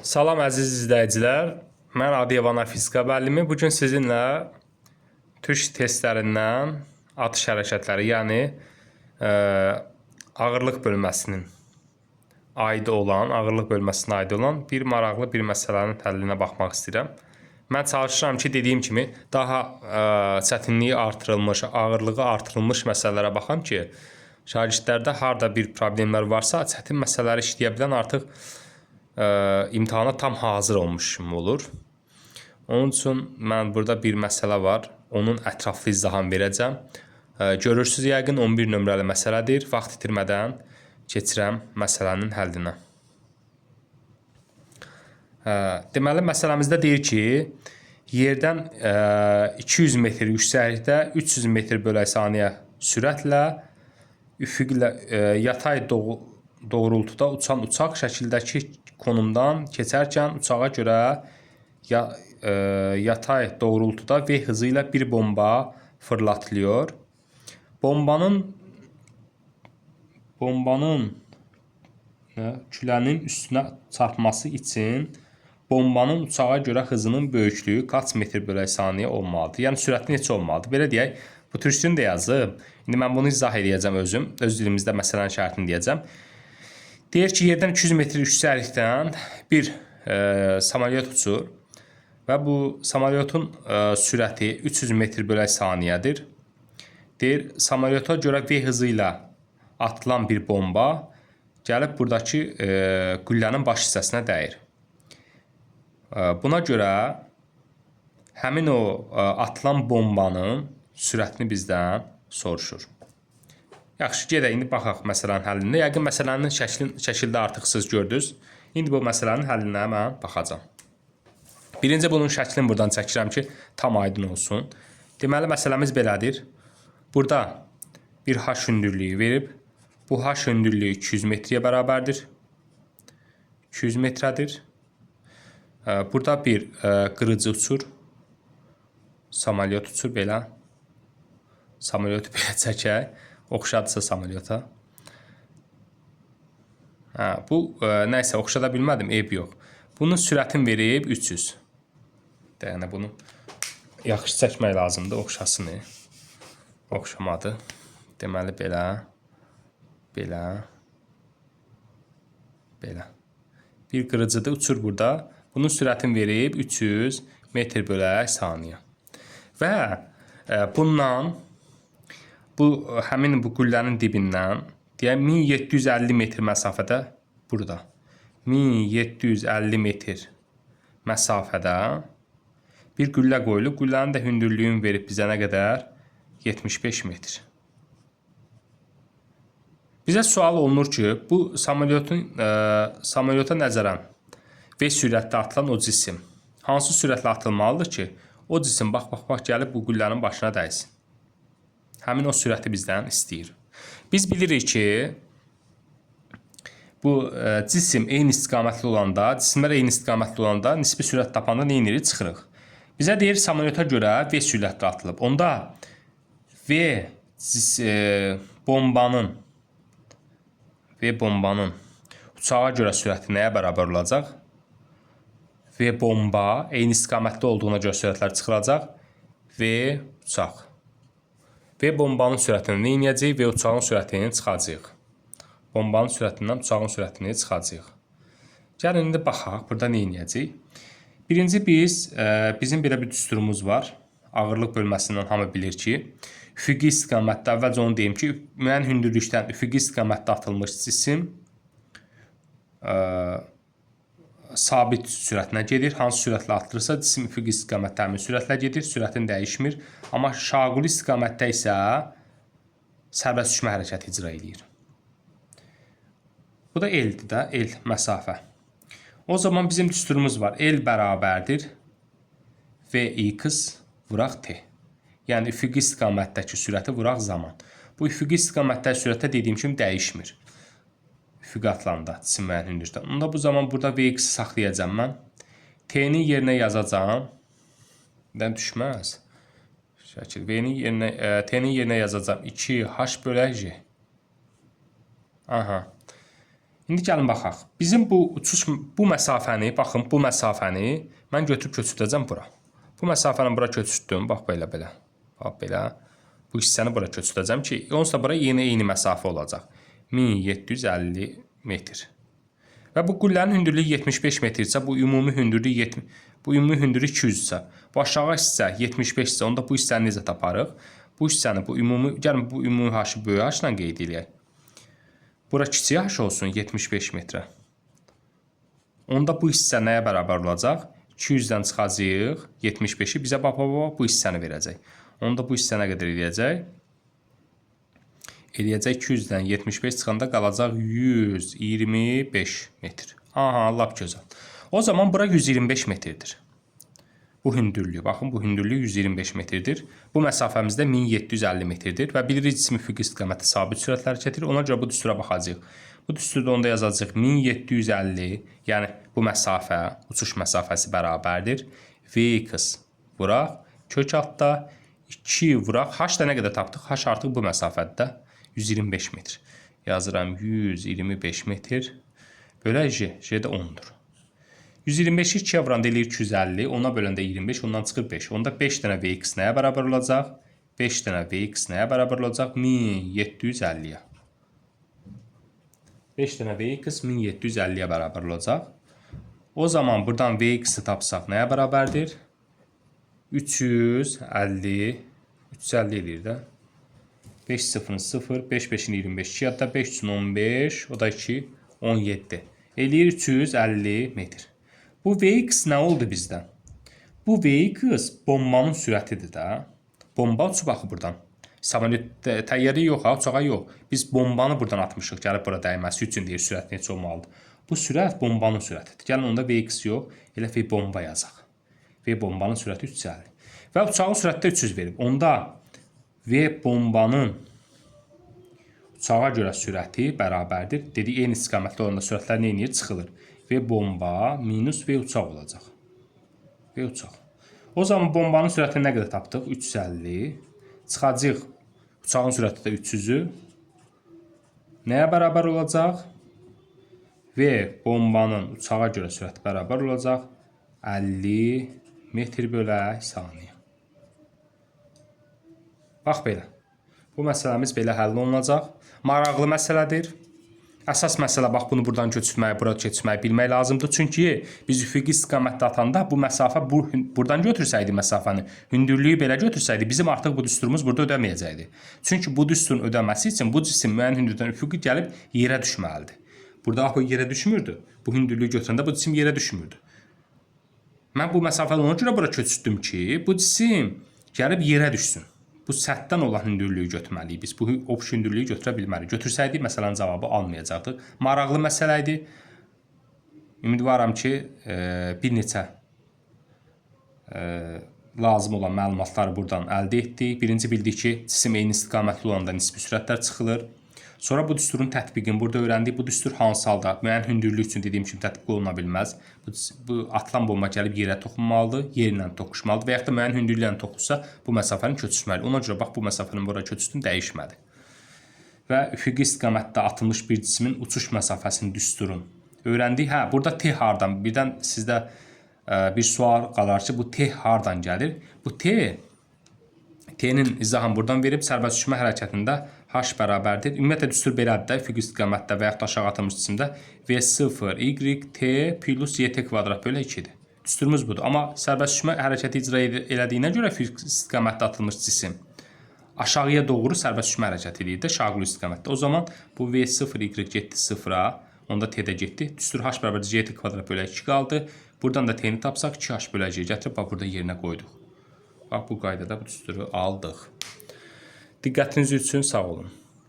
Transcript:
Salam əziz izləyicilər. Mən Adıyaman Fizika müəllimi. Bugün sizinlə türk testlərindən atış hərəkətləri, yəni ağırlıq bölməsinin ağırlıq bölməsinə aid olan bir maraqlı bir məsələnin həllinə baxmaq istəyirəm. Mən çalışıram ki, dediyim kimi daha çətinliyi artırılmış, ağırlığı artırılmış məsələlərə baxam ki, şagirdlərdə harda bir problemlər varsa, çətin məsələləri işləyə bilən artıq imtahana tam hazır olmuş kimi olur. Onun üçün mən burada bir məsələ var. Onun ətraflı izahını verəcəm. Görürsünüz, yəqin 11 nömrəli məsələdir. Vaxt itirmədən keçirəm məsələnin həllinə. Deməli, məsələmizdə deyir ki, yerdən 200 metr yüksəklikdə 300 metr bölək saniyə sürətlə üfüqlə yatay doğrultuda uçan uçaq şəkildəki konumdan keçərkən uçağa görə yatay doğrultuda V hızı ilə bir bomba fırlatılıyor. Bombanın külənin üstünə çarpması üçün bombanın uçağa görə hızının böyüklüyü kaç metr bölək saniyə olmalıdır? Yəni sürəti neçə olmalıdır? Belə deyək, bu türkçünü də yazıb. İndi mən bunu izah edəcəm özüm. Öz dilimizdə məsələnin şərtini deyəcəm. Deyir ki, yerdən 200 metr yüksəklikdən bir samolyot uçur və bu samolyotun sürəti 300 metr bölək saniyədir. Deyir, samolyota görə V hızı ilə atılan bir bomba gəlib buradakı qüllənin baş hissəsinə dəyir. Buna görə həmin o atılan bombanın sürətini bizdən soruşur. Yaxşı, gedək, indi baxaq məsələnin həllinə. Yəqin məsələnin şəkildə artıq siz gördünüz. İndi bu məsələnin həllinə mən baxacağam. Birinci bunun şəklini buradan çəkirəm ki, tam aydın olsun. Deməli, məsələmiz belədir. Burada bir H hündürlüyü verib. Bu H hündürlüyü 200 metrəyə bərabərdir. 200 metrədir. Burada bir qırıcı uçur. Samolyot uçur belə. Samolyotu belə çəkək. Oxşadısa samolyota. Bu nəysə oxşada bilmədim, eyb yox. Bunun sürətini verib 300. Yəni bunu yaxşı çəkmək lazımdır, oxşasını. Oxşamadı. Deməli belə, belə, belə. Bir qırıcıdır, uçur burada. Bunun sürətini verib 300 metr bölək saniyə. Və bundan həmin bu qüllənin dibindən deyək 1750 metr məsafədə burada 1750 metr məsafədə bir qüllə qoyulub. Qüllənin də hündürlüyünü verib bizə nə qədər? 75 metr. Bizə sual olunur ki, bu samolyota nəzərən V sürətlə atılan o cisim hansı sürətlə atılmalıdır ki, o cisim bax gəlib bu qüllənin başına dəysin? Həmin o sürəti bizdən istəyir. Biz bilirik ki, bu cisim eyni istiqamətli olanda, cisimlər eyni istiqamətli olanda nisbi sürət tapanda nə edirik? Çıxırıq. Bizə deyir, samolyota görə V sürətlə atılıb. Onda bombanın uçağa görə sürəti nəyə bərabər olacaq? V bomba eyni istiqamətli olduğuna görə sürətlər çıxılacaq. V uçaq. V bombanın sürətini nə edəcəyik? V uçağın sürətini çıxacaq. Bombanın sürətindən uçağın sürətini çıxacaq. Gəlin, indi baxaq, burada nə edəcəyik? Birinci bizim belə bir düsturumuz var. Ağırlıq bölməsindən hamı bilir ki, üfüqi istiqamətdə, əvvəlcə onu deyim ki, müəyyən hündürlükdən üfüqi istiqamətdə atılmış cisim sabit sürətlə gedir. Hansı sürətlə atılırsa, cisim üfüqi istiqamətdə həmin sürətlə gedir, sürətin dəyişmir. Amma şaquli istiqamətdə isə sərbəst uçma hərəkəti icra edir. Bu da L-dir də, L məsafə. O zaman bizim düsturumuz var. L bərabərdir Vx vuraq T. Yəni üfüqi istiqamətdəki sürəti vuraq zaman. Bu üfüqi istiqamətdəki sürətə dediyim kimi dəyişmir. Üfüqi atılanda cisim müəyyən hündürlükdə. Onda bu zaman burada Vx-i saxlayacağam mən. T-ni yerinə yazacağam. Nədən düşməz? Şəkil T-ni yerinə yazacağam. 2H bölək J. Aha. İndi gəlin baxaq. Bizim bu məsafəni, baxın bu məsafəni mən götürüb köçürdəcəm bura. Bu məsafəni bura köçürdüm. Bax belə. Bax belə. Bu hissəni bura köçürdəcəm ki, onsuz da bura eyni məsafə olacaq. 1750 metr. Və bu qüllənin hündürlüyü 75 metrsə, bu ümumi hündürlük 200-sə, bu aşağı hissə 75-sə, onda bu hissəni necə taparıq? Bu hissəni, gəlin bu ümumi haşı böyük haşla qeyd edək. Bura kiçik haş olsun 75 metrə. Onda bu hissə nəyə bərabər olacaq? 200-dən çıxacaq 75-i bizə bu hissəni verəcək. Onda bu hissə nə qədər eləyəcək? Eləyəcək 200-dən 75 çıxanda qalacaq 125 metr. Aha, lap gözəl. O zaman bura 125 metrdir. Bu hündürlüyü, baxın bu hündürlüyü 125 metrdir. Bu məsafəmiz də 1750 metrdir və bilirik cismi üfüqi istiqamətdə sabit sürətlə hərəkət edir. Ona görə bu düstura baxacağıq. Bu düsturda onda yazacağıq 1750, yəni bu məsafə, uçuş məsafəsi bərabərdir. Vx vuraq, kök altda 2 vuraq. H da nə qədər tapdıq? H artıq bu məsafədə 125 metr. Yazıram 125 metr. Bölə J. J də 10'dur. 125'i 2'ye vuranda eləyir 250. Ona böləndə 25. Ondan çıxır 5. Onda 5 dənə Vx nəyə bərabər olacaq? 5 dənə Vx nəyə bərabər olacaq? 1750'yə. 5 dənə Vx 1750'yə bərabər olacaq. O zaman buradan Vx'i tapsaq nəyə bərabərdir? 350 eləyir də. 5 0 0 5 5'in 25 2 hatta 5 üçün 15 o da 2 17 eləyir 350 metr. Bu Vx nə oldu bizdən? Bu Vx bombanın sürətidir də. Bomba uçub baxı buradan. Samolyot təyyarə yox, uçağa yox. Biz bombanı buradan atmışıq. Gəlib bura dəyməsi üçün deyir sürət neçə olmalıdır. Bu sürət bombanın sürətidir. Gəlin onda Vx yox, elə V bomba yazaq. V bombanın sürəti 350. Və uçağın sürəti 300 verib. Onda V bombanın uçağa görə sürəti bərabərdir. Dedik, eyni istiqamətli olanda sürətlər nə edir? Çıxılır. V bomba minus V uçaq olacaq. V uçaq. O zaman bombanın sürətini nə qədər tapdıq? 350. Çıxacaq. Uçağın sürəti də 300'ü. Nəyə bərabər olacaq? V bombanın uçağa görə sürəti bərabər olacaq. 50 metr bölə saniyə. Bax belə. Bu məsələmiz belə həll olunacaq. Maraqlı məsələdir. Əsas məsələ bax bunu buradan köçürməyi, bura keçirməyi bilmək lazımdır. Çünki biz üfüqi istiqamətdə atanda bu məsafə buradan götürsəydi məsafəni, hündürlüyü belə götürsəydi bizim artıq bu düsturumuz burada ödəməyəcəkdi. Çünki bu düsturun ödəməsi üçün bu cisim müəyyən hündürlükdən üfüqi gəlib yerə düşməlidir. Burada o yerə düşmürdü. Bu hündürlüyü götürəndə bu cisim yerə düşmürdü. Mən bu məsafəni ona görə bura köçürdüm ki, bu cisim gəlib yerə düşsün. Bu səthdən olan hündürlüyü götürməliyik. Biz bu obş hündürlüyü götürə bilmərik. Götürsəydik, məsələnin cavabı almayacaqdıq. Maraqlı məsələ idi. Ümidvaram ki, bir neçə lazım olan məlumatları buradan əldə etdik. Birinci bildik ki, cisim eyni istiqamətli olanda nisbi sürətlər çıxılır. Sonra bu düsturun tətbiqini burada öyrəndik. Bu düstur hansı halda müəyyən hündürlük üçün dediyim kimi tətbiq oluna bilməz. Bu atılan bomba gəlib yerə toxunmalıdır, yerlə toqquşmalıdır və yaxud da müəyyən hündürlüklə toqquşsa bu məsafəni köçürməli. Ona görə bax bu məsafənin bura köçürdüm, dəyişmədi. Və üfüqi istiqamətdə atılmış bir cismin uçuş məsafəsinin düsturun öyrəndik. Hə, burada T hardan? Birdən sizdə bir sual qalar ki, bu T hardan gəlir? Bu T'nin izahını buradan verib sərbəst uçma hərəkətində H bərabərdir. Ümumiyyətlə düstur belədir də, üfüqi istiqamətdə və yaxud da aşağı atılmış cisimdə V0 y t plus YT kvadrat bölə 2'dir. Düsturumuz budur. Amma sərbəst uçma hərəkəti icra elədiyinə görə üfüqi istiqamətdə atılmış cisim aşağıya doğru sərbəst uçma hərəkəti edir də şaquli istiqamətdə. O zaman bu V0 y getdi 0'a, onda T də getdi. Düstur H bərabərdir YT kvadrat bölə 2 qaldı. Buradan da T'ni tapsaq 2H bölə 2'yi gətirib bax burada yerinə qoyduq. Bax bu qaydada bu düsturu aldıq. Diqqətiniz üçün sağ olun.